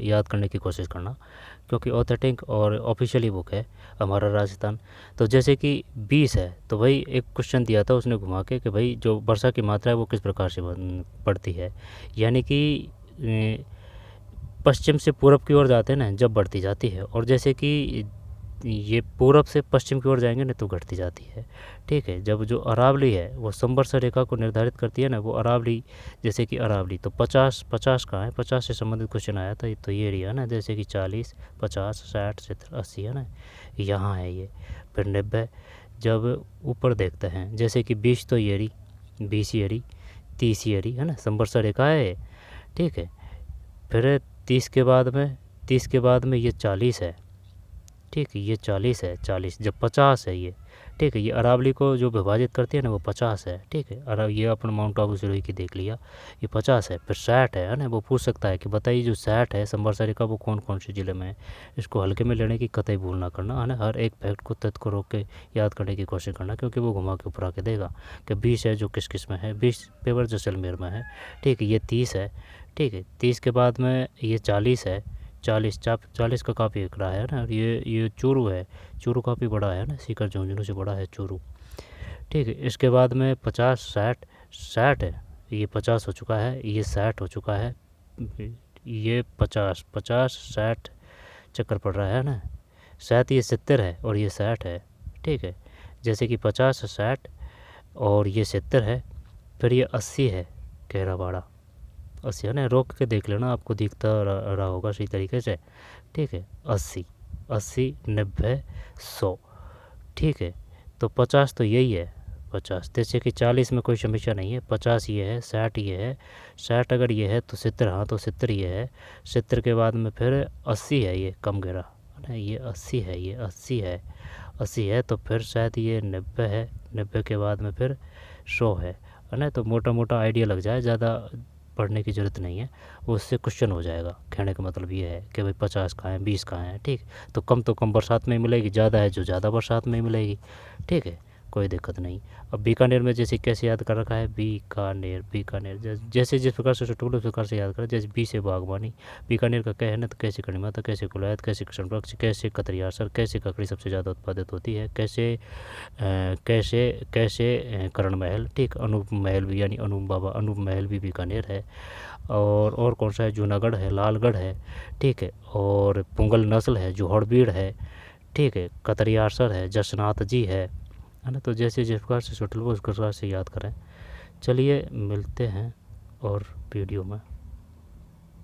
याद करने की कोशिश करना, क्योंकि ऑथेंटिक और ऑफिशियली बुक है हमारा राजस्थान। तो जैसे कि 20 है, तो भाई एक क्वेश्चन दिया था उसने घुमा के कि भाई जो वर्षा की मात्रा है वो किस प्रकार से बढ़ती है, यानी कि पश्चिम से पूरब की ओर जाते हैं ना जब बढ़ती जाती है, और जैसे कि ये पूरब से पश्चिम की ओर जाएंगे ना तो घटती जाती है। ठीक है, जब जो अरावली है वो समवर्षा रेखा को निर्धारित करती है ना, वो अरावली, जैसे कि अरावली तो 50 कहाँ है, 50 से संबंधित क्वेश्चन आया था, तो ये एरिया ना, जैसे कि 40, 50, 60, 70, 80 है ना, यहाँ है ये। फिर 90 जब ऊपर देखते हैं, जैसे कि 20 तो ये रही, 20 ये रही, 30 ये रही है ना, समवर्षा रेखा है। ठीक है, फिर 30 के बाद में ये 40 है। ठीक है, ये 40 है, 40 जब 50 है ये। ठीक है, ये अरावली को जो विभाजित करती है ना वो 50 है। ठीक है, और ये अपन माउंट आबू सिरोही की देख लिया, ये 50 है। फिर 60 है ना, वो पूछ सकता है कि बताइए जो 60 है समवर्षा रेखा वो कौन कौन से ज़िले में है। इसको हल्के में लेने की कतई भूल ना करना है ना, हर एक फैक्ट को तथ्य को रोक के याद करने की कोशिश करना, क्योंकि वो घुमा के ऊपर आके देगा कि 20 है जो किस किस में है, 20 पेवर जैसलमेर में है। ठीक है, ये 30 है। ठीक है, 30 के बाद में ये 40 है, 40 का काफ़ी एकड़ा है ना, और ये चूरू है, चूरू काफ़ी बड़ा है ना, सीकर झुंझुनू से बड़ा है चूरू। ठीक है, इसके बाद में 50, 60 है, ये 50 हो चुका है, ये 60 हो चुका है, ये 50, 60 चक्कर पड़ रहा है ना, 60 ये 70 है और ये 60 है। ठीक है, जैसे कि 50, 60 और ये 70 है, फिर ये 80 है, केरावाड़ा 80 है ना, रोक के देख लेना, आपको दिखता रहा होगा सही तरीके से। ठीक है, 80, 80, 90, 100। ठीक है, तो 50 तो यही है, 50, जैसे कि 40 में कोई समस्या नहीं है, 50 ये है, 60 ये है, 60 अगर ये है तो 70, हाँ तो 70 ये है, 70 के बाद में फिर 80 है, ये कम गिरा है ना, ये 80 है, ये 80 है, 80 है, तो फिर शायद ये 90 है, 90 के बाद में फिर 100 है ना। तो मोटा मोटा आइडिया लग जाए, ज़्यादा पढ़ने की ज़रूरत नहीं है, वो उससे क्वेश्चन हो जाएगा। कहने का मतलब ये है कि भाई 50 कहाँ है, 20 कहाँ है। ठीक, तो कम बरसात में ही मिलेगी, ज़्यादा है जो ज़्यादा बरसात में ही मिलेगी। ठीक है, कोई दिक्कत नहीं। अब बीकानेर में जैसे कैसे याद कर रखा है, बीकानेर जैसे जिस प्रकार से सुटुल उस प्रकार से याद करें, जैसे बी से बागवानी, बीकानेर का क्या है ना, तो कैसे कणिमाता, कैसे कुलायत, कैसे कृष्ण पक्ष, कैसे कतरियासर, कैसे ककड़ी सबसे ज़्यादा उत्पादित होती है, कैसे करण महल। ठीक, अनूप महल भी, यानी अनूप महल भी बीकानेर है। और कौन सा है, जूनागढ़ है, लालगढ़ है। ठीक है, और पुंगल नस्ल है, जोहड़बीड़ है। ठीक है, कतरियासर है, जसनाथ जी है ना। तो जैसे जिस प्रकार से सुटल उस प्रकार से याद करें। चलिए मिलते हैं और वीडियो में।